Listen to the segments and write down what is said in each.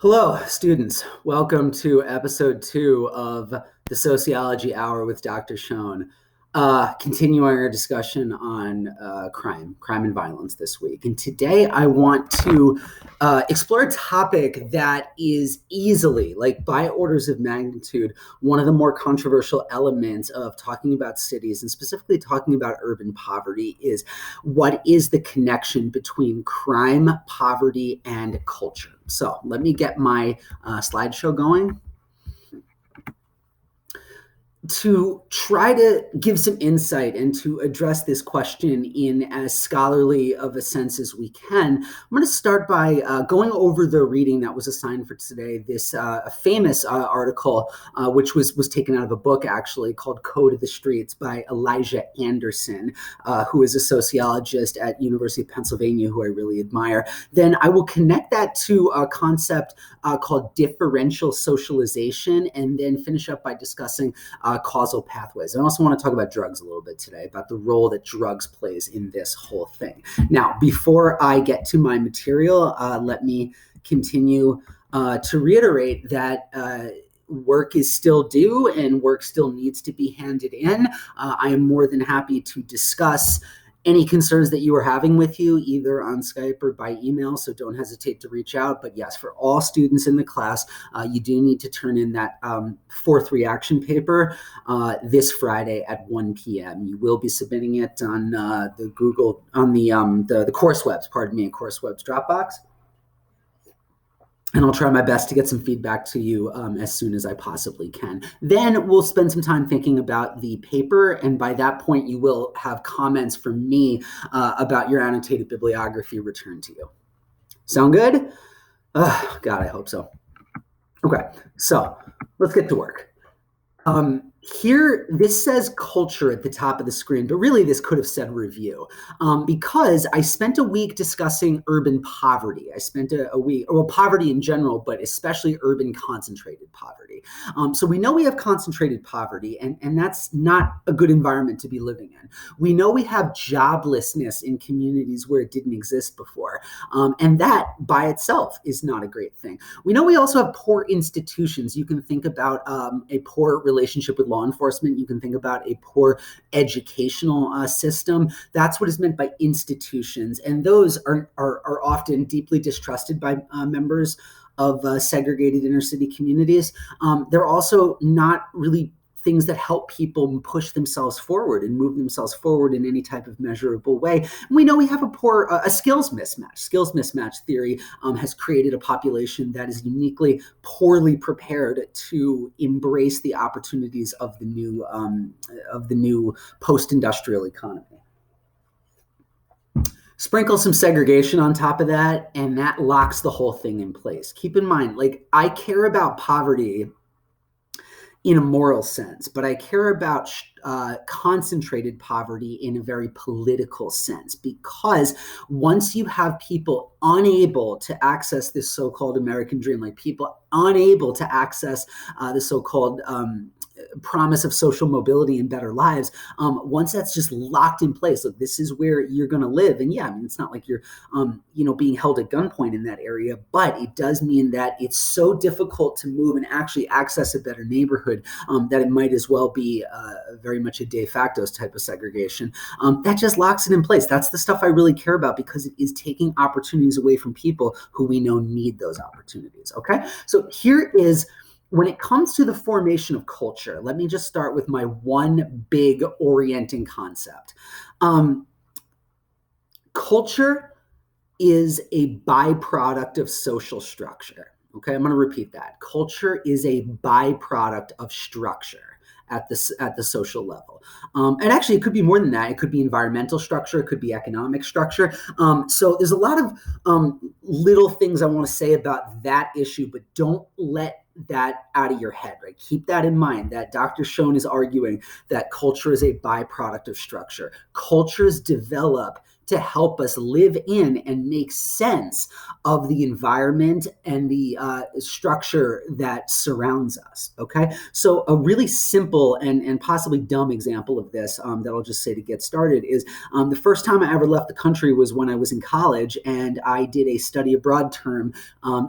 Hello, students. Welcome to episode 2 of the Sociology Hour with Dr. Schoen. Continuing our discussion on crime and violence this week. And today I want to explore a topic that is easily, like by orders of magnitude, one of the more controversial elements of talking about cities and specifically talking about urban poverty is what is the connection between crime, poverty, and culture. So let me get my slideshow going. To try to give some insight and to address this question in as scholarly of a sense as we can, I'm going to start by going over the reading that was assigned for today, this famous article, which was taken out of a book actually called Code of the Streets by Elijah Anderson, who is a sociologist at University of Pennsylvania, who I really admire. Then I will connect that to a concept called differential socialization, and then finish up by discussing causal pathways. I also want to talk about drugs a little bit today, about the role that drugs plays in this whole thing. Now, before I get to my material, let me continue to reiterate that work is still due and work still needs to be handed in. I am more than happy to discuss any concerns that you are having with you, either on Skype or by email, so don't hesitate to reach out. But yes, for all students in the class, you do need to turn in that fourth reaction paper this Friday at 1 p.m. You will be submitting it on the Google, on the CourseWebs, CourseWebs Dropbox. And I'll try my best to get some feedback to you as soon as I possibly can. Then we'll spend some time thinking about the paper, and by that point, you will have comments from me about your annotated bibliography returned to you. Sound good? God, I hope so. Okay, so let's get to work. Here, this says culture at the top of the screen, but really this could have said review, because I spent a week discussing urban poverty. I spent a week, well, poverty in general, but especially urban concentrated poverty. So we know we have concentrated poverty, and that's not a good environment to be living in. We know we have joblessness in communities where it didn't exist before, and that by itself is not a great thing. We know we also have poor institutions. You can think about a poor relationship with law enforcement. You can think about a poor educational system. That's what is meant by institutions. And those are often deeply distrusted by members of segregated inner city communities. They're also not really things that help people push themselves forward and move themselves forward in any type of measurable way. And we know we have a skills mismatch. Skills mismatch theory has created a population that is uniquely poorly prepared to embrace the opportunities of the new post-industrial economy. Sprinkle some segregation on top of that, and that locks the whole thing in place. Keep in mind, like, I care about poverty in a moral sense, but I care about concentrated poverty in a very political sense, because once you have people unable to access this so-called American dream, like people unable to access the so-called promise of social mobility and better lives, once that's just locked in place, look, this is where you're going to live. And yeah, I mean, it's not like you're, being held at gunpoint in that area, but it does mean that it's so difficult to move and actually access a better neighborhood that it might as well be very much a de facto type of segregation. That just locks it in place. That's the stuff I really care about, because it is taking opportunities away from people who we know need those opportunities. Okay, so here is, when it comes to the formation of culture, let me just start with my one big orienting concept. Culture is a byproduct of social structure. Okay, I'm going to repeat that. Culture is a byproduct of structure at the social level. And actually, it could be more than that. It could be environmental structure. It could be economic structure. So there's a lot of little things I want to say about that issue, but don't let that out of your head, right? Keep that in mind, that Dr. Schoen is arguing that culture is a byproduct of structure. Cultures develop to help us live in and make sense of the environment and the structure that surrounds us, okay? So a really simple and possibly dumb example of this that I'll just say to get started is the first time I ever left the country was when I was in college, and I did a study abroad term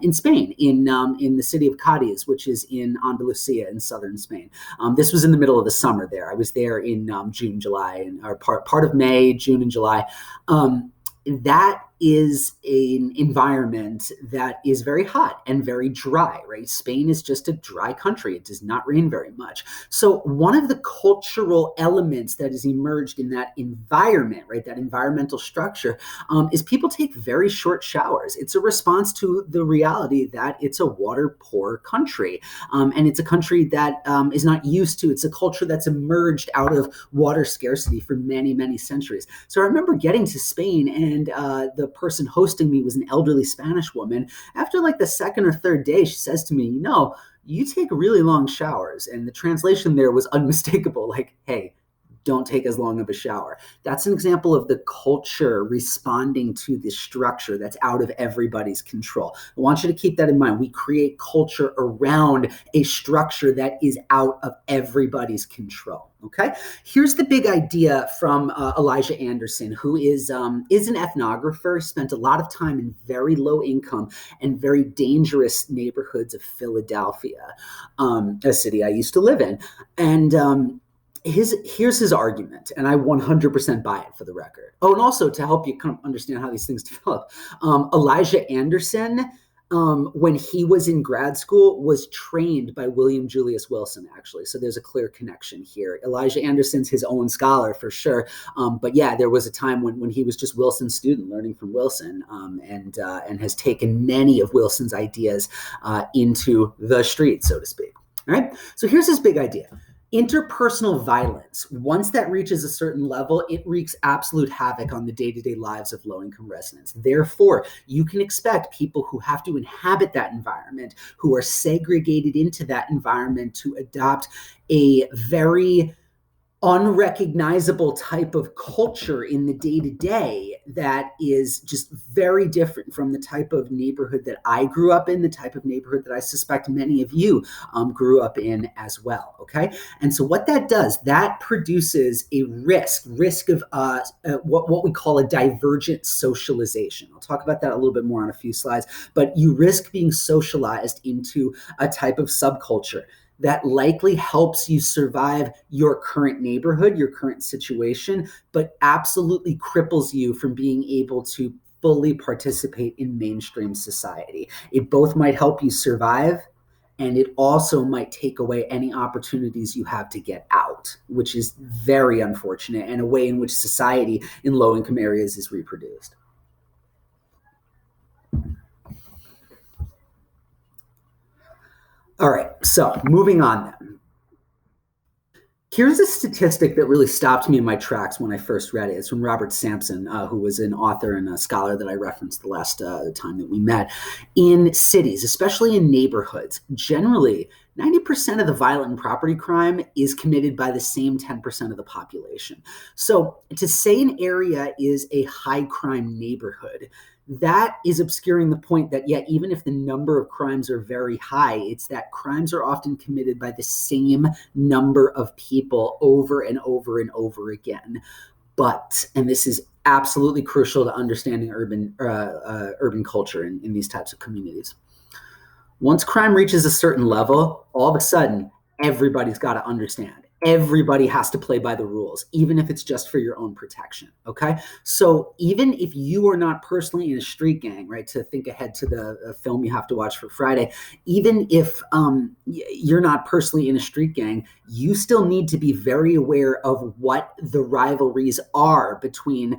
in Spain, in the city of Cadiz, which is in Andalusia in southern Spain. This was in the middle of the summer there. I was there in June, July, or part of May, June, and July. That is an environment that is very hot and very dry, right? Spain is just a dry country. It does not rain very much. So one of the cultural elements that has emerged in that environment, right, that environmental structure, is people take very short showers. It's a response to the reality that it's a water-poor country. And it's a country that is not used to, it's a culture that's emerged out of water scarcity for many, many centuries. So I remember getting to Spain, and the person hosting me was an elderly Spanish woman. After like the second or third day, she says to me, you take really long showers. And the translation there was unmistakable, like, hey, don't take as long of a shower. That's an example of the culture responding to the structure that's out of everybody's control. I want you to keep that in mind. We create culture around a structure that is out of everybody's control. Okay, here's the big idea from Elijah Anderson, who is an ethnographer, spent a lot of time in very low income and very dangerous neighborhoods of Philadelphia, a city I used to live in. And here's his argument, and I 100% buy it for the record. Oh, and also to help you kind of understand how these things develop, Elijah Anderson, when he was in grad school, was trained by William Julius Wilson, actually. So there's a clear connection here. Elijah Anderson's his own scholar for sure. But yeah, there was a time when he was just Wilson's student, learning from Wilson, and has taken many of Wilson's ideas into the street, so to speak. All right. So here's his big idea. Interpersonal violence, once that reaches a certain level, it wreaks absolute havoc on the day-to-day lives of low-income residents. Therefore, you can expect people who have to inhabit that environment, who are segregated into that environment, to adopt a very unrecognizable type of culture in the day-to-day that is just very different from the type of neighborhood that I grew up in, the type of neighborhood that I suspect many of you grew up in as well, okay? And so what that does, that produces a risk of what we call a divergent socialization. I'll talk about that a little bit more on a few slides, but you risk being socialized into a type of subculture that likely helps you survive your current neighborhood, your current situation, but absolutely cripples you from being able to fully participate in mainstream society. It both might help you survive, and it also might take away any opportunities you have to get out, which is very unfortunate, and a way in which society in low-income areas is reproduced. All right, so moving on then. Here's a statistic that really stopped me in my tracks when I first read it. It's from Robert Sampson, who was an author and a scholar that I referenced the last time that we met. In cities, especially in neighborhoods, generally 90% of the violent and property crime is committed by the same 10% of the population. So to say an area is a high crime neighborhood, that is obscuring the point that, yeah, even if the number of crimes are very high, it's that crimes are often committed by the same number of people over and over and over again. But, and this is absolutely crucial to understanding urban culture in these types of communities, once crime reaches a certain level, all of a sudden, everybody's got to understand. Everybody has to play by the rules, even if it's just for your own protection, okay? So even if you are not personally in a street gang, right, to think ahead to the film you have to watch for Friday, even if you're not personally in a street gang, you still need to be very aware of what the rivalries are between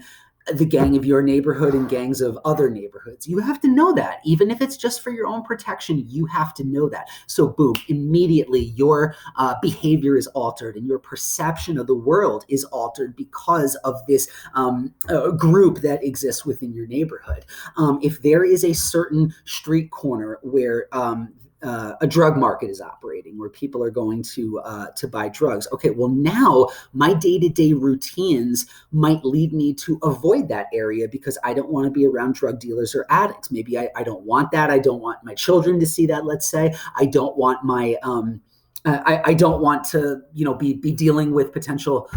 the gang of your neighborhood and gangs of other neighborhoods. You have to know that. Even if it's just for your own protection, you have to know that. So boom, immediately your behavior is altered and your perception of the world is altered because of this group that exists within your neighborhood. If there is a certain street corner where a drug market is operating, where people are going to buy drugs. Okay, well now my day-to-day routines might lead me to avoid that area because I don't want to be around drug dealers or addicts. Maybe I don't want that. I don't want my children to see that. Let's say I don't want my I don't want to, be dealing with potential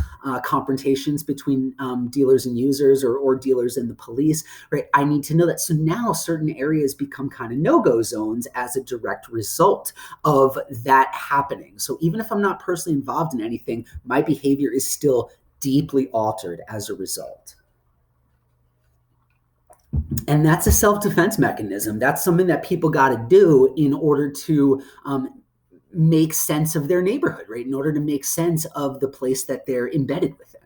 confrontations between dealers and users or dealers and the police, right? I need to know that. So now certain areas become kind of no-go zones as a direct result of that happening. So even if I'm not personally involved in anything, my behavior is still deeply altered as a result. And that's a self-defense mechanism. That's something that people got to do in order to make sense of their neighborhood, right? In order to make sense of the place that they're embedded within.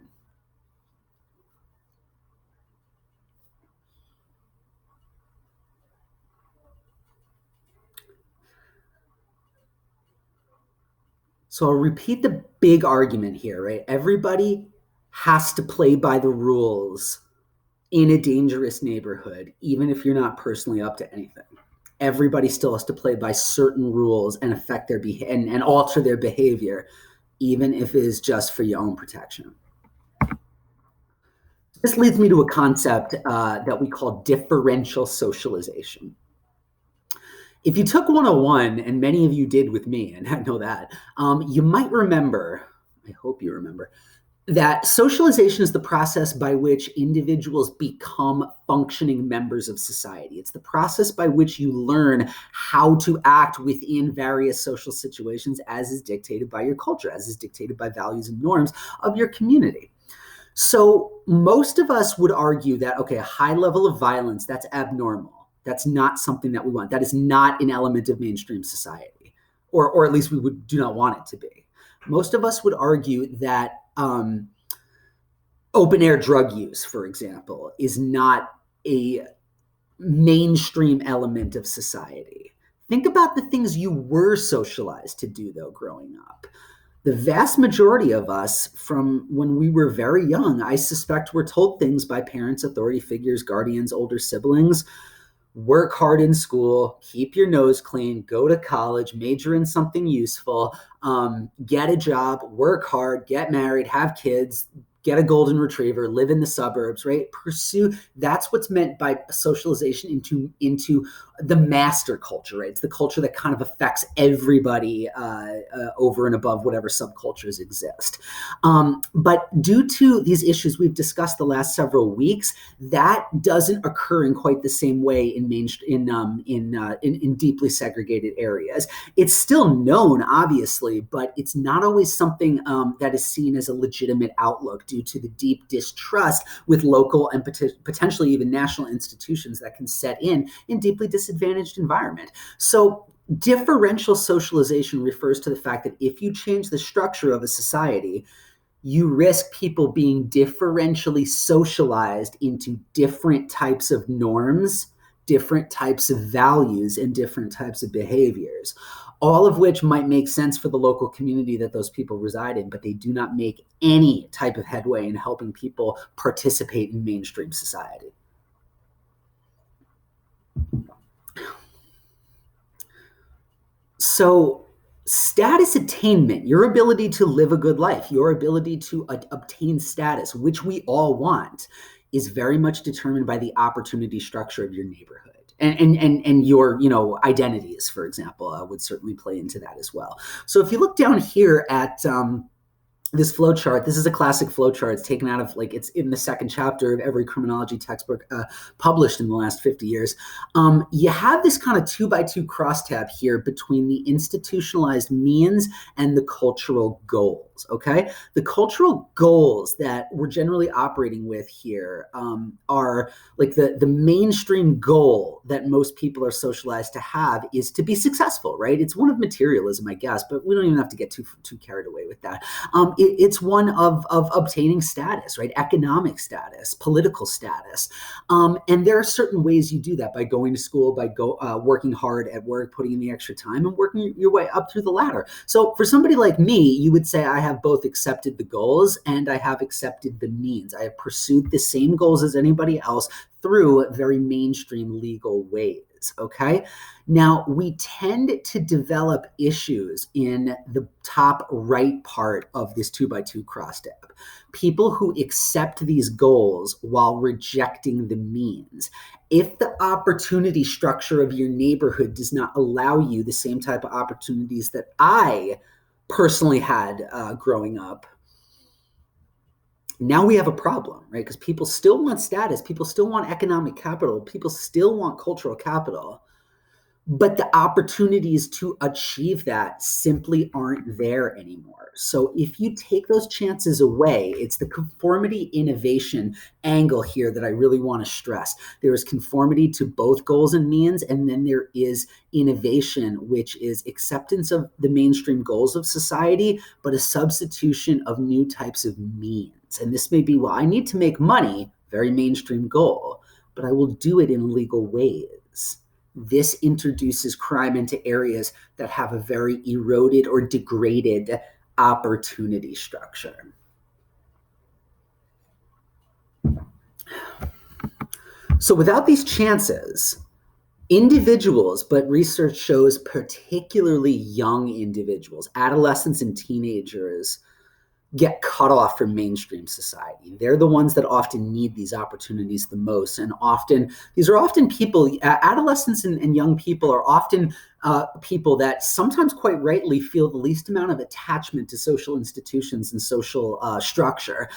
So I'll repeat the big argument here, right? Everybody has to play by the rules in a dangerous neighborhood, even if you're not personally up to anything. Everybody still has to play by certain rules and affect their and alter their behavior, even if it is just for your own protection. This leads me to a concept that we call differential socialization. If you took 101, and many of you did with me, and I know that, you might remember, I hope you remember, that socialization is the process by which individuals become functioning members of society. It's the process by which you learn how to act within various social situations as is dictated by your culture, as is dictated by values and norms of your community. So most of us would argue that, okay, a high level of violence, that's abnormal. That's not something that we want. That is not an element of mainstream society, or at least we do not want it to be. Most of us would argue that open air drug use, for example, is not a mainstream element of society. Think about the things you were socialized to do, though, growing up. The vast majority of us, from when we were very young, I suspect were told things by parents, authority figures, guardians, older siblings. Work hard in school, keep your nose clean, go to college, major in something useful, get a job, work hard, get married, have kids, get a golden retriever, live in the suburbs, right? Pursue, that's what's meant by socialization into the master culture, right? It's the culture that kind of affects everybody over and above whatever subcultures exist. But due to these issues we've discussed the last several weeks, that doesn't occur in quite the same way in deeply segregated areas. It's still known, obviously, but it's not always something that is seen as a legitimate outlook due to the deep distrust with local and potentially even national institutions that can set in deeply disadvantaged environment. So differential socialization refers to the fact that if you change the structure of a society, you risk people being differentially socialized into different types of norms, different types of values, and different types of behaviors, all of which might make sense for the local community that those people reside in, but they do not make any type of headway in helping people participate in mainstream society. So status attainment, your ability to live a good life, your ability to obtain status, which we all want, is very much determined by the opportunity structure of your neighborhood. And your identities, for example, would certainly play into that as well. So if you look down here at this flow chart, this is a classic flow chart. It's taken out of, it's in the second chapter of every criminology textbook published in the last 50 years. You have this kind of 2x2 crosstab here between the institutionalized means and the cultural goals, okay? The cultural goals that we're generally operating with here are the mainstream goal that most people are socialized to have is to be successful, right? It's one of materialism, I guess, but we don't even have to get too carried away with that. It's one of obtaining status, right? Economic status, political status. And there are certain ways you do that by going to school, by working hard at work, putting in the extra time, and working your way up through the ladder. So for somebody like me, you would say I have both accepted the goals and I have accepted the means. I have pursued the same goals as anybody else through very mainstream legal ways. is, okay? Now, we tend to develop issues in the top right part of this 2x2 crossstep. People who accept these goals while rejecting the means. If the opportunity structure of your neighborhood does not allow you the same type of opportunities that I personally had growing up, now we have a problem, right? Because people still want status, people still want economic capital, people still want cultural capital, but the opportunities to achieve that simply aren't there anymore. So if you take those chances away, it's the conformity innovation angle here that I really want to stress. There is conformity to both goals and means, and then there is innovation, which is acceptance of the mainstream goals of society, but a substitution of new types of means. And this may be, well, I need to make money, very mainstream goal, but I will do it in legal ways. This introduces crime into areas that have a very eroded or degraded opportunity structure. So without these chances, individuals, but research shows particularly young individuals, adolescents and teenagers, get cut off from mainstream society. They're the ones that often need these opportunities the most. And often, these are often people, adolescents and young people are often people that sometimes quite rightly feel the least amount of attachment to social institutions and social structure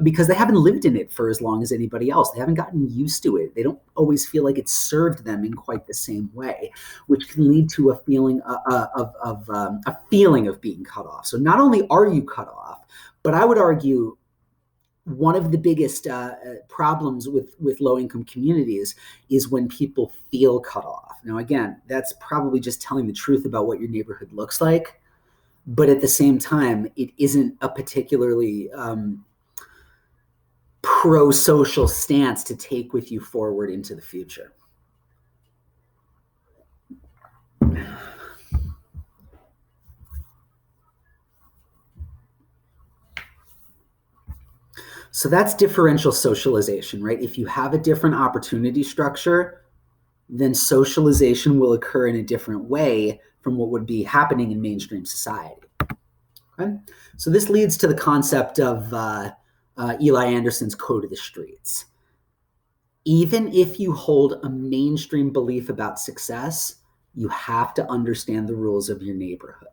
because they haven't lived in it for as long as anybody else. They haven't gotten used to it. They don't always feel like it served them in quite the same way, which can lead to a feeling of being cut off. So not only are you cut off, but I would argue one of the biggest problems with low-income communities is when people feel cut off. Now, again, that's probably just telling the truth about what your neighborhood looks like, but at the same time, it isn't a particularly pro-social stance to take with you forward into the future. So that's differential socialization, right? If you have a different opportunity structure, then socialization will occur in a different way from what would be happening in mainstream society. Okay? So this leads to the concept of Eli Anderson's code of the streets. Even if you hold a mainstream belief about success, you have to understand the rules of your neighborhood.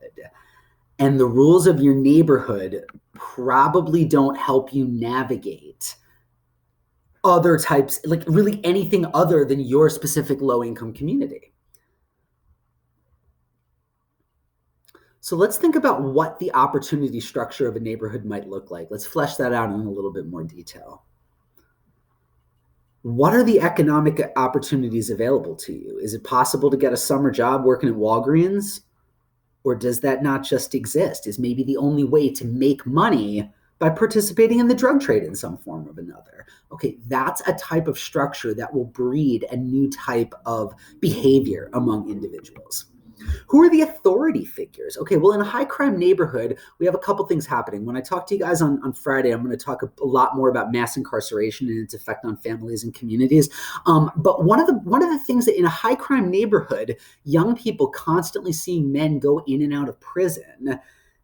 And the rules of your neighborhood probably don't help you navigate other types, like really anything other than your specific low-income community. So let's think about what the opportunity structure of a neighborhood might look like. Let's flesh that out in a little bit more detail. What are the economic opportunities available to you? Is it possible to get a summer job working at Walgreens? Or does that not just exist? Is maybe the only way to make money by participating in the drug trade in some form or another? Okay, that's a type of structure that will breed a new type of behavior among individuals. Who are the authority figures? Okay, well, in a high crime neighborhood, we have a couple things happening. When I talk to you guys on Friday, I'm going to talk a lot more about mass incarceration and its effect on families and communities. But one of the things that in a high crime neighborhood, young people constantly seeing men go in and out of prison,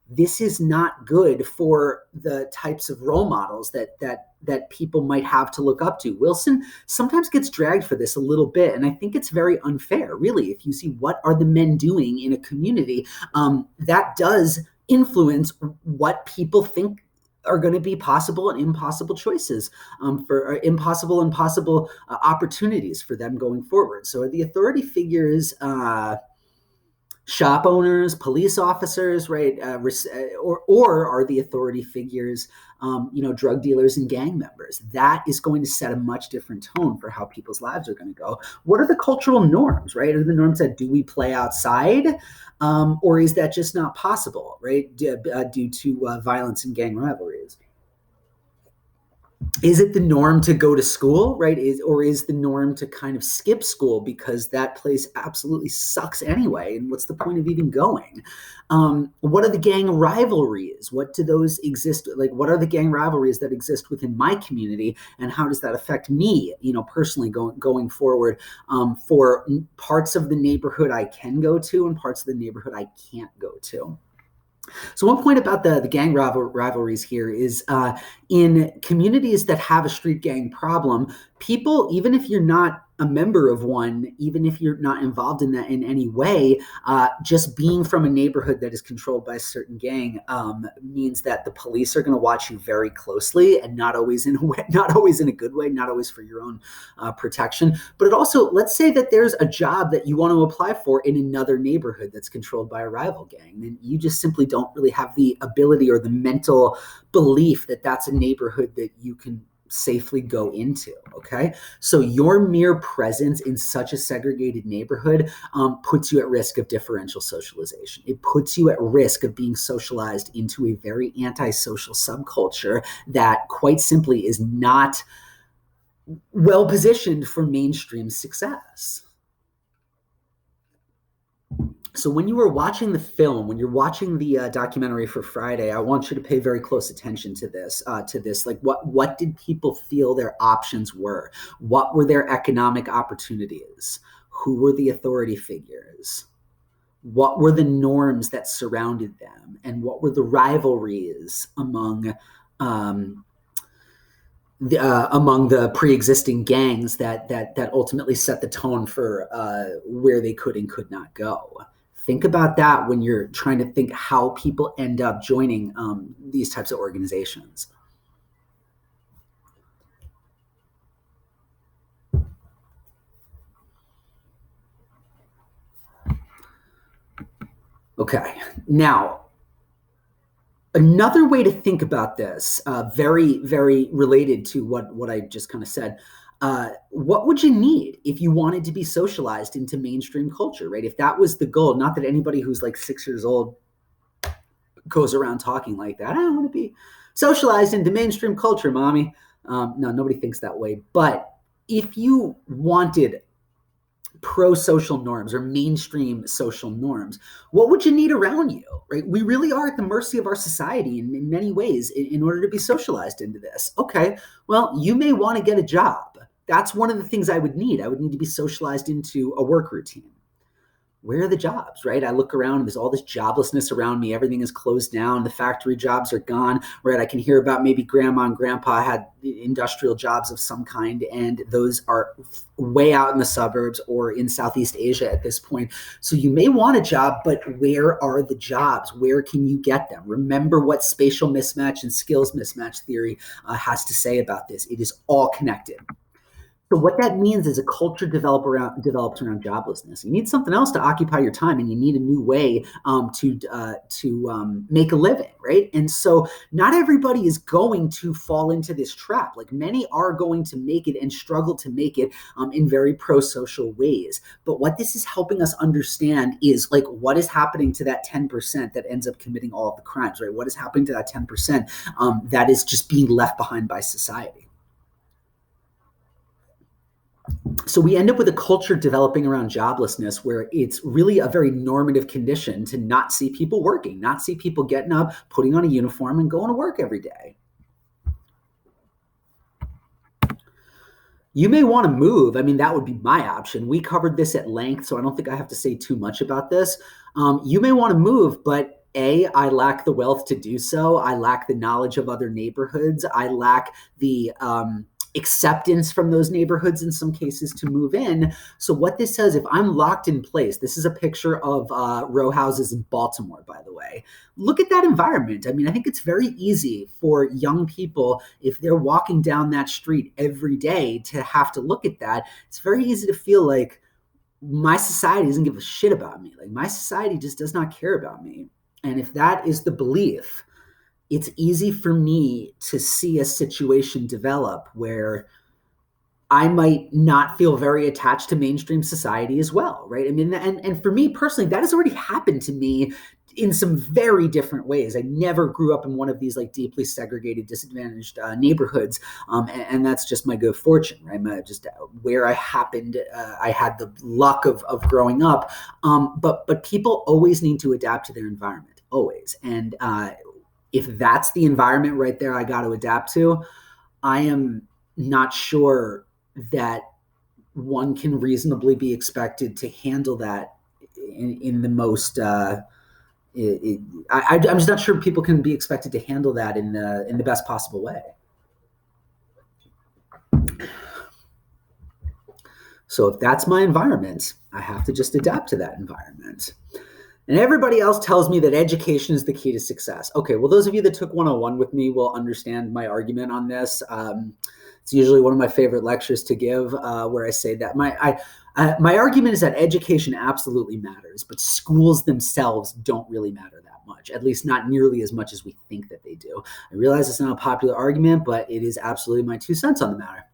this is not good for the types of role models that people might have to look up to. Wilson sometimes gets dragged for this a little bit, and I think it's very unfair, really. If you see what are the men doing in a community, that does influence what people think are going to be possible and impossible choices for impossible and possible opportunities for them going forward. So the authority figures shop owners, police officers, right? Or are the authority figures, drug dealers and gang members? That is going to set a much different tone for how people's lives are going to go. What are the cultural norms, right? Are the norms that do we play outside, or is that just not possible, right? Due to violence and gang rivalries. Is it the norm to go to school, right? Or is the norm to kind of skip school because that place absolutely sucks anyway? And what's the point of even going? What are the gang rivalries? What do those exist? Like, what are the gang rivalries that exist within my community, and how does that affect me, personally going forward, for parts of the neighborhood I can go to and parts of the neighborhood I can't go to? So one point about the gang rivalries here is in communities that have a street gang problem, people, even if you're not a member of one, even if you're not involved in that in any way, just being from a neighborhood that is controlled by a certain gang means that the police are going to watch you very closely, and not always in a way, not always in a good way, not always for your own protection. But it also, let's say that there's a job that you want to apply for in another neighborhood that's controlled by a rival gang, then you just simply don't really have the ability or the mental belief that that's a neighborhood that you can safely go into. Okay, so your mere presence in such a segregated neighborhood puts you at risk of differential socialization. It puts you at risk of being socialized into a very antisocial subculture that quite simply is not well positioned for mainstream success. So when you were watching the film, when you're watching the documentary for Friday, I want you to pay very close attention to this. Like, what did people feel their options were? What were their economic opportunities? Who were the authority figures? What were the norms that surrounded them? And what were the rivalries among the pre-existing gangs that ultimately set the tone for where they could and could not go? Think about that when you're trying to think how people end up joining these types of organizations. Okay, now, another way to think about this, very, very related to what I just kind of said, what would you need if you wanted to be socialized into mainstream culture, right? If that was the goal, not that anybody who's like 6 years old goes around talking like that. I want to be socialized into mainstream culture, mommy. No, nobody thinks that way. But if you wanted pro-social norms or mainstream social norms, what would you need around you, right? We really are at the mercy of our society in many ways in order to be socialized into this. Okay, well, you may want to get a job. That's one of the things I would need. I would need to be socialized into a work routine. Where are the jobs, right? I look around and there's all this joblessness around me. Everything is closed down. The factory jobs are gone, right? I can hear about maybe grandma and grandpa had industrial jobs of some kind, and those are way out in the suburbs or in Southeast Asia at this point. So you may want a job, but where are the jobs? Where can you get them? Remember what spatial mismatch and skills mismatch theory has to say about this. It is all connected. So what that means is a culture develops around joblessness. You need something else to occupy your time, and you need a new way to make a living, right? And so not everybody is going to fall into this trap. Like, many are going to make it and struggle to make it in very pro-social ways. But what this is helping us understand is, like, what is happening to that 10% that ends up committing all of the crimes, right? What is happening to that 10% that is just being left behind by society? So we end up with a culture developing around joblessness where it's really a very normative condition to not see people working, not see people getting up, putting on a uniform, and going to work every day. You may want to move. I mean, that would be my option. We covered this at length, so I don't think I have to say too much about this. You may want to move, but I lack the wealth to do so. I lack the knowledge of other neighborhoods. I lack the acceptance from those neighborhoods in some cases to move in. So what this says, if I'm locked in place, this is a picture of row houses in Baltimore, by the way. Look at that environment. I mean, I think it's very easy for young people, if they're walking down that street every day, to have to look at that. It's very easy to feel like my society doesn't give a shit about me. Like, my society just does not care about me. And if that is the belief, it's easy for me to see a situation develop where I might not feel very attached to mainstream society as well, right? I mean, and for me personally, that has already happened to me in some very different ways. I never grew up in one of these like deeply segregated, disadvantaged neighborhoods, and that's just my good fortune, right? Just where I happened, I had the luck of growing up. But people always need to adapt to their environment, always. And if that's the environment right there I got to adapt to, I am not sure that one can reasonably be expected to handle that in the most. I'm just not sure people can be expected to handle that in the best possible way. So if that's my environment, I have to just adapt to that environment. And everybody else tells me that education is the key to success. Okay, well, those of you that took 101 with me will understand my argument on this. It's usually one of my favorite lectures to give, where I say that my argument is that education absolutely matters, but schools themselves don't really matter that much, at least not nearly as much as we think that they do. I realize it's not a popular argument, but it is absolutely my 2 cents on the matter.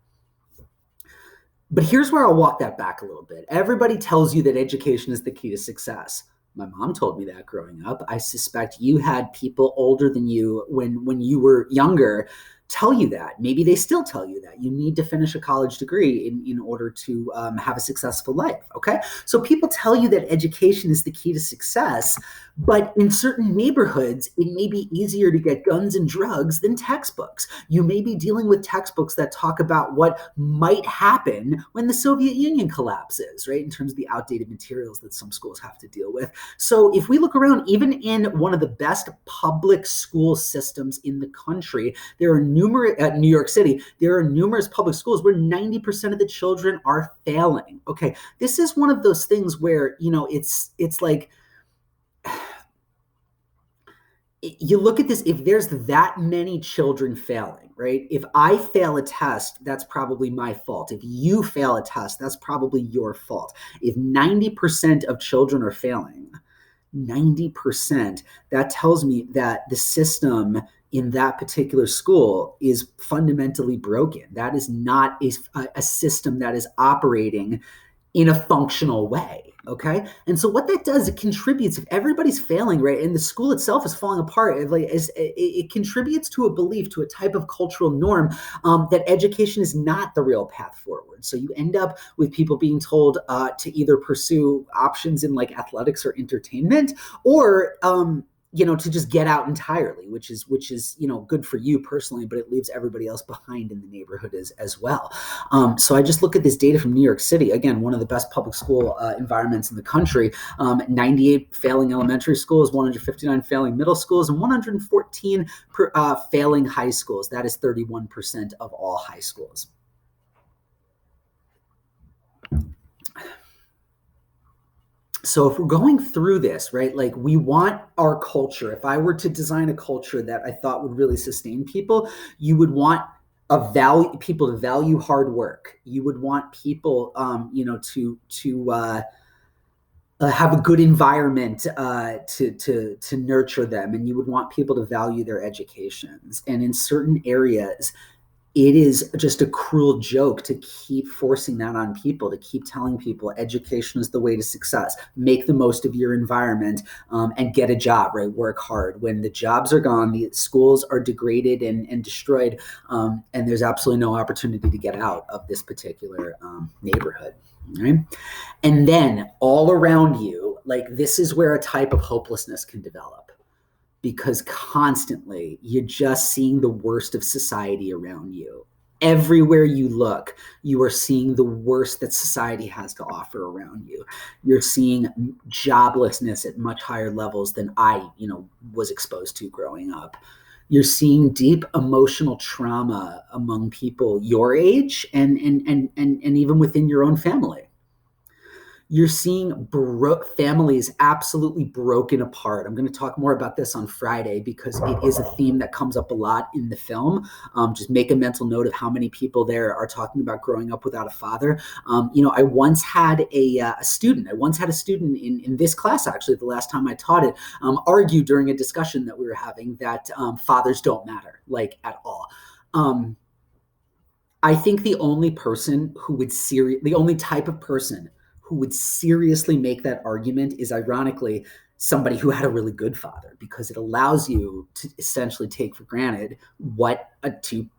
But here's where I'll walk that back a little bit. Everybody tells you that education is the key to success. My mom told me that growing up. I suspect you had people older than you when you were younger tell you that. Maybe they still tell you that. You need to finish a college degree in order to have a successful life, okay? So people tell you that education is the key to success, but in certain neighborhoods, it may be easier to get guns and drugs than textbooks. You may be dealing with textbooks that talk about what might happen when the Soviet Union collapses, right? In terms of the outdated materials that some schools have to deal with. So if we look around, even in one of the best public school systems in the country, there are numerous, at New York City, there are numerous public schools where 90% of the children are failing. Okay, this is one of those things where, it's like, you look at this, if there's that many children failing, right? If I fail a test, that's probably my fault. If you fail a test, that's probably your fault. If 90% of children are failing, 90%, that tells me that the system in that particular school is fundamentally broken. That is not a system that is operating in a functional way, okay? And so what that does, it contributes, if everybody's failing, right, and the school itself is falling apart, it contributes to a belief, to a type of cultural norm that education is not the real path forward. So you end up with people being told to either pursue options in like athletics or entertainment, or to just get out entirely, which is good for you personally, but it leaves everybody else behind in the neighborhood as well. So I just look at this data from New York City, again, one of the best public school environments in the country. 98 failing elementary schools, 159 failing middle schools, and 114 failing high schools. That is 31% of all high schools. So if we're going through this, right, like we want our culture, if I were to design a culture that I thought would really sustain people, you would want people to value hard work. You would want people, to have a good environment to nurture them, and you would want people to value their educations. And in certain areas, it is just a cruel joke to keep forcing that on people, to keep telling people education is the way to success. Make the most of your environment and get a job, right? Work hard. When the jobs are gone, the schools are degraded and destroyed, and there's absolutely no opportunity to get out of this particular neighborhood, right? And then all around you, like this is where a type of hopelessness can develop. Because constantly you're just seeing the worst of society around you. Everywhere you look, you are seeing the worst that society has to offer around you. You're seeing joblessness at much higher levels than I, was exposed to growing up. You're seeing deep emotional trauma among people your age and even within your own family. You're seeing families absolutely broken apart. I'm going to talk more about this on Friday because it is a theme that comes up a lot in the film. Just make a mental note of how many people there are talking about growing up without a father. I once had a student. I once had a student in this class, actually, the last time I taught it, argue during a discussion that we were having that fathers don't matter, like at all. I think the only type of person who would seriously make that argument is ironically somebody who had a really good father, because it allows you to essentially take for granted what two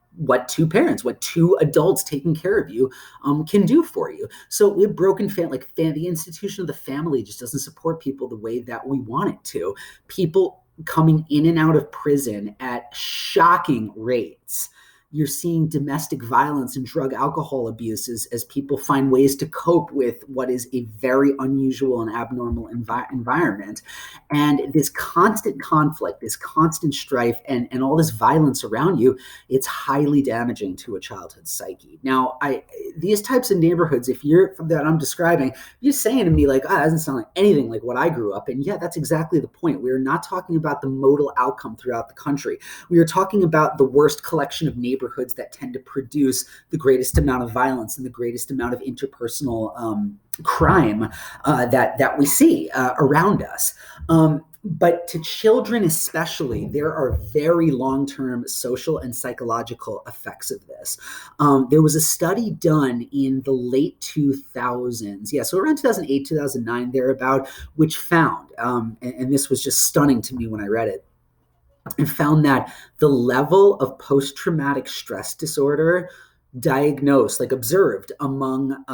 adults taking care of you can do for you. So we have broken the institution of the family just doesn't support people the way that we want it to. People coming in and out of prison at shocking rates. You're seeing domestic violence and drug alcohol abuses as people find ways to cope with what is a very unusual and abnormal environment. And this constant conflict, this constant strife, and all this violence around you, it's highly damaging to a childhood psyche. Now, these types of neighborhoods, if you're that I'm describing, you're saying to me like, that doesn't sound like anything like what I grew up in. Yeah, that's exactly the point. We're not talking about the modal outcome throughout the country. We are talking about the worst collection of neighborhoods that tend to produce the greatest amount of violence and the greatest amount of interpersonal crime that we see around us. But to children especially, there are very long-term social and psychological effects of this. There was a study done in the late 2000s, so around 2008, 2009, thereabout, which found, and this was just stunning to me when I read it, and found that the level of post-traumatic stress disorder observed among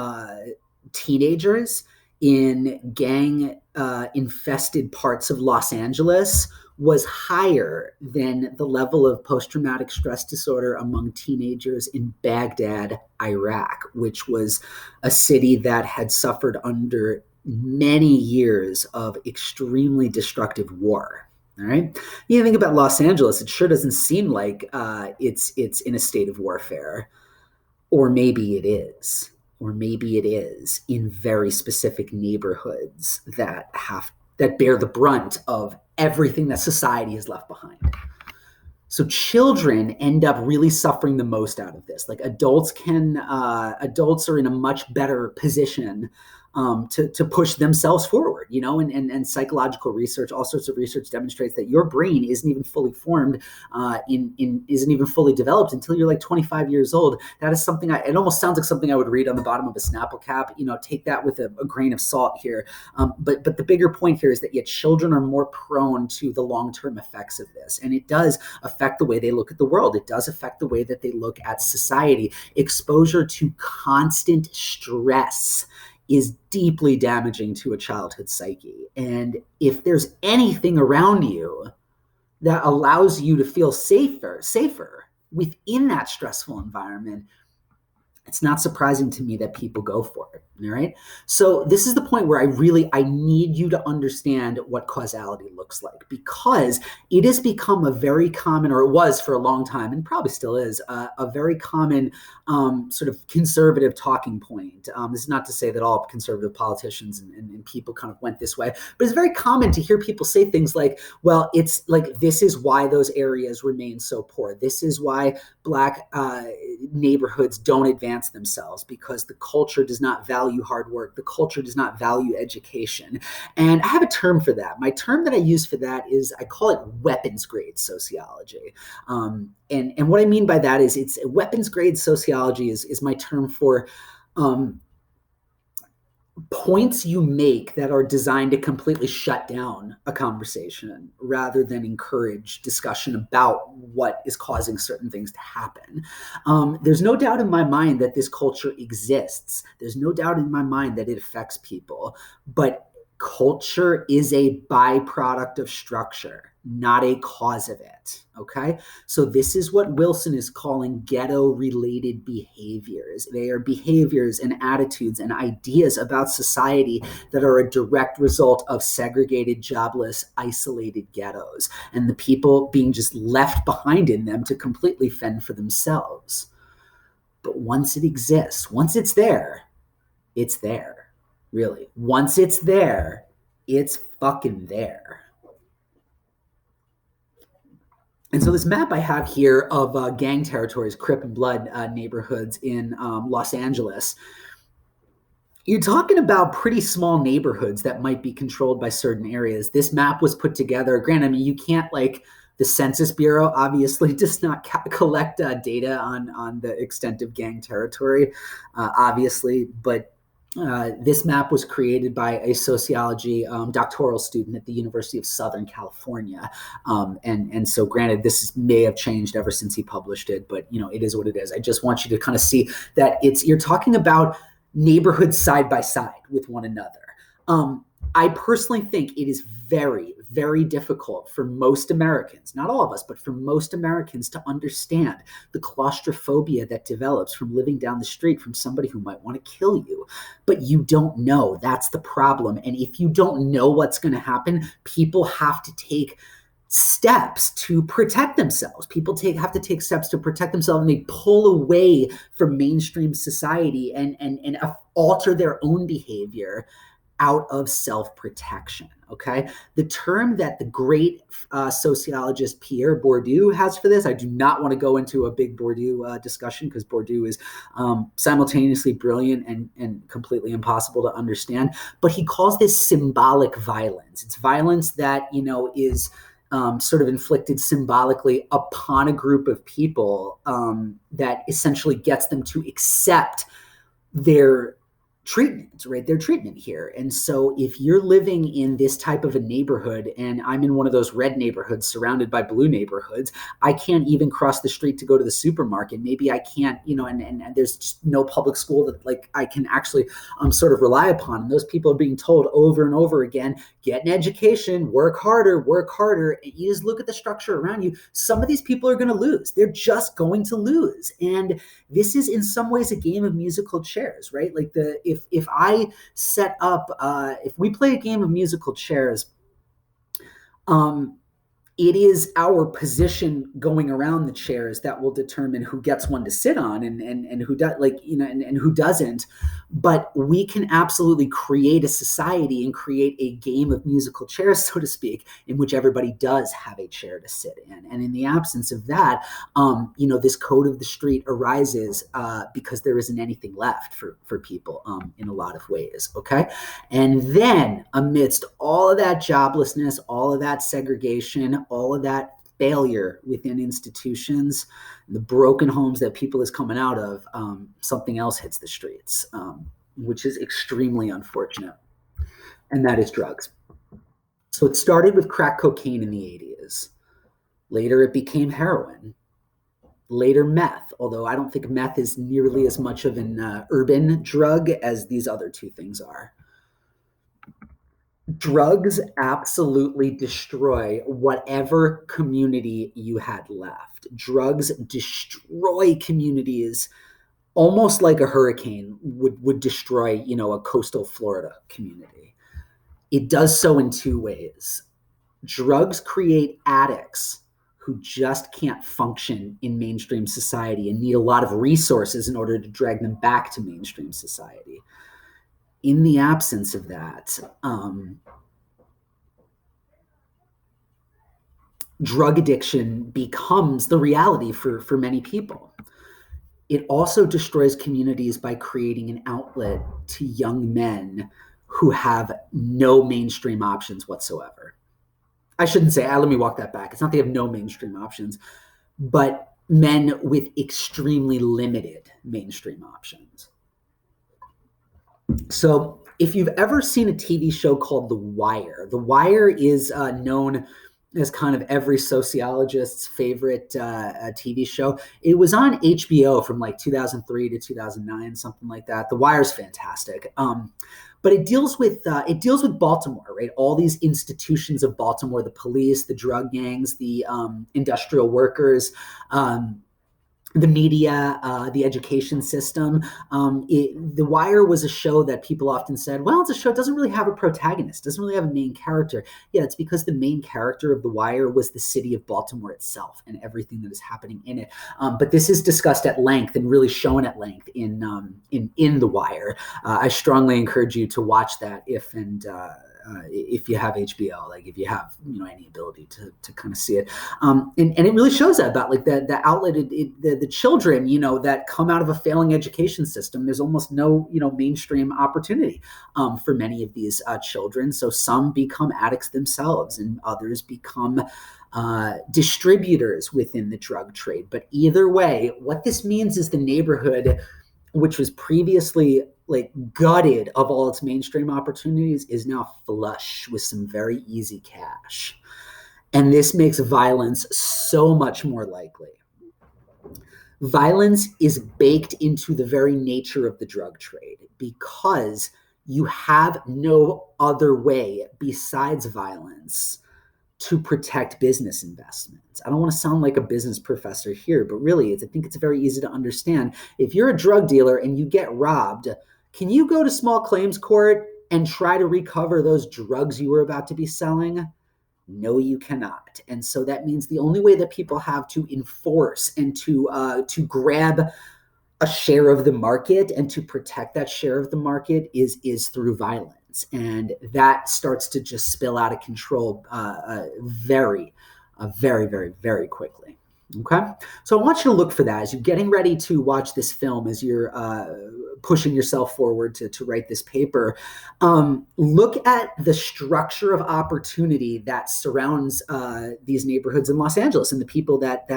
teenagers in gang-infested parts of Los Angeles was higher than the level of post-traumatic stress disorder among teenagers in Baghdad, Iraq, which was a city that had suffered under many years of extremely destructive war. All right. You think about Los Angeles, it sure doesn't seem like it's in a state of warfare. Or maybe it is. Or maybe it is in very specific neighborhoods that bear the brunt of everything that society has left behind. So children end up really suffering the most out of this. Like adults are in a much better position to push themselves forward, and psychological research, all sorts of research demonstrates that your brain isn't even fully formed, isn't even fully developed until you're like 25 years old. That is something it almost sounds like something I would read on the bottom of a Snapple cap, take that with a grain of salt here. But the bigger point here is that yet children are more prone to the long-term effects of this. And it does affect the way they look at the world. It does affect the way that they look at society. Exposure to constant stress is deeply damaging to a childhood psyche. And if there's anything around you that allows you to feel safer within that stressful environment, it's not surprising to me that people go for it. All right. So this is the point where I need you to understand what causality looks like, because it has become a very common, or it was for a long time, and probably still is, a very common sort of conservative talking point. This is not to say that all conservative politicians and people kind of went this way, but it's very common to hear people say things like, well, it's like, this is why those areas remain so poor. This is why Black neighborhoods don't advance themselves, because the culture does not value hard work. The culture does not value education. And I have a term for that. My term that I use for that is, I call it weapons grade sociology. And what I mean by that is, it's weapons grade sociology is my term for points you make that are designed to completely shut down a conversation rather than encourage discussion about what is causing certain things to happen. There's no doubt in my mind that this culture exists. There's no doubt in my mind that it affects people, but culture is a byproduct of structure, not a cause of it. Okay. So this is what Wilson is calling ghetto-related behaviors. They are behaviors and attitudes and ideas about society that are a direct result of segregated, jobless, isolated ghettos, and the people being just left behind in them to completely fend for themselves. But once it exists, once it's there, it's there. Really. Once it's there, it's fucking there. And so this map I have here of gang territories, Crip and Blood neighborhoods in Los Angeles, you're talking about pretty small neighborhoods that might be controlled by certain areas. This map was put together. Granted, I mean, you can't, like, the Census Bureau obviously does not collect data on the extent of gang territory, obviously, but This map was created by a sociology doctoral student at the University of Southern California. And so granted, may have changed ever since he published it, but it is what it is. I just want you to kind of see that you're talking about neighborhoods side by side with one another. I personally think it is very, very difficult for most Americans, not all of us, but for most Americans to understand the claustrophobia that develops from living down the street from somebody who might want to kill you. But you don't know. That's the problem. And if you don't know what's going to happen, people have to take steps to protect themselves. People have to take steps to protect themselves, and they pull away from mainstream society and alter their own behavior out of self-protection, okay? The term that the great sociologist Pierre Bourdieu has for this, I do not want to go into a big Bourdieu discussion because Bourdieu is simultaneously brilliant and completely impossible to understand, but he calls this symbolic violence. It's violence that, is sort of inflicted symbolically upon a group of people that essentially gets them to accept their treatment, right? Their treatment here. And so if you're living in this type of a neighborhood, and I'm in one of those red neighborhoods surrounded by blue neighborhoods, I can't even cross the street to go to the supermarket. Maybe I can't, and there's just no public school that I can actually sort of rely upon. And those people are being told over and over again, get an education, work harder, work harder. And you just look at the structure around you. Some of these people are going to lose. They're just going to lose. And this is in some ways a game of musical chairs, right? Like if I set up, if we play a game of musical chairs, it is our position going around the chairs that will determine who gets one to sit on and who does, and who doesn't. But we can absolutely create a society and create a game of musical chairs, so to speak, in which everybody does have a chair to sit in. And in the absence of that, this code of the street arises because there isn't anything left for people in a lot of ways. Okay. And then amidst all of that joblessness, all of that segregation, all of that failure within institutions, the broken homes that people is coming out of, something else hits the streets, which is extremely unfortunate. And that is drugs. So it started with crack cocaine in the 80s. Later, it became heroin. Later, meth, although I don't think meth is nearly as much of an urban drug as these other two things are. Drugs absolutely destroy whatever community you had left. Drugs destroy communities almost like a hurricane would destroy, a coastal Florida community. It does so in two ways. Drugs create addicts who just can't function in mainstream society and need a lot of resources in order to drag them back to mainstream society. In the absence of that, drug addiction becomes the reality for many people. It also destroys communities by creating an outlet to young men who have no mainstream options whatsoever. I shouldn't say, let me walk that back. It's not they have no mainstream options, but men with extremely limited mainstream options. So if you've ever seen a TV show called The Wire is known as kind of every sociologist's favorite TV show. It was on HBO from 2003 to 2009, something like that. The Wire's fantastic. But it deals with Baltimore, right? All these institutions of Baltimore, the police, the drug gangs, the industrial workers, the media, the education system. The Wire was a show that people often said, well, it's a show that doesn't really have a protagonist, doesn't really have a main character. Yeah, it's because the main character of The Wire was the city of Baltimore itself and everything that is happening in it. But this is discussed at length and really shown at length in The Wire. I strongly encourage you to watch that if you have HBO, if you have any ability to kind of see it, and it really shows that about the outlet, the children that come out of a failing education system. There's almost no mainstream opportunity for many of these children. So some become addicts themselves, and others become distributors within the drug trade. But either way, what this means is the neighborhood, which was previously like gutted of all its mainstream opportunities, is now flush with some very easy cash. And this makes violence so much more likely. Violence is baked into the very nature of the drug trade because you have no other way besides violence to protect business investments. I don't want to sound like a business professor here, but really, I think it's very easy to understand. If you're a drug dealer and you get robbed, can you go to small claims court and try to recover those drugs you were about to be selling? No, you cannot. And so that means the only way that people have to enforce and to grab a share of the market and to protect that share of the market is through violence. And that starts to just spill out of control very, very quickly. Okay. So I want you to look for that as you're getting ready to watch this film, as you're pushing yourself forward to write this paper. Look at the structure of opportunity that surrounds these neighborhoods in Los Angeles and the people that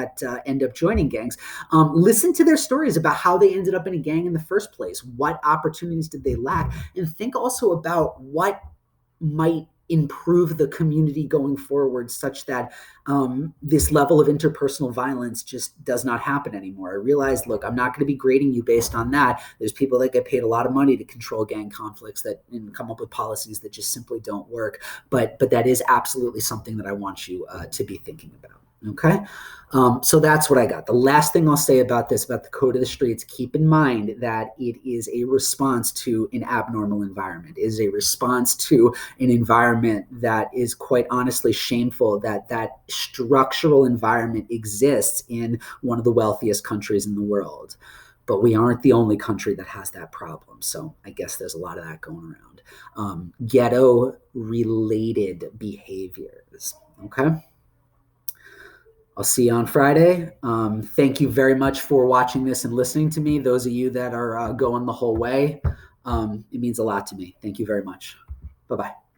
end up joining gangs. Listen to their stories about how they ended up in a gang in the first place. What opportunities did they lack? And think also about what might improve the community going forward such that this level of interpersonal violence just does not happen anymore. I realize, look, I'm not going to be grading you based on that. There's people that get paid a lot of money to control gang conflicts and come up with policies that just simply don't work. But that is absolutely something that I want you to be thinking about. Okay. So that's what I got. The last thing I'll say about this, about the code of the streets, keep in mind that it is a response to an abnormal environment. It is a response to an environment that is quite honestly shameful, that structural environment exists in one of the wealthiest countries in the world. But we aren't the only country that has that problem. So I guess there's a lot of that going around. Ghetto-related behaviors. Okay. I'll see you on Friday. Thank you very much for watching this and listening to me. Those of you that are going the whole way, it means a lot to me. Thank you very much. Bye-bye.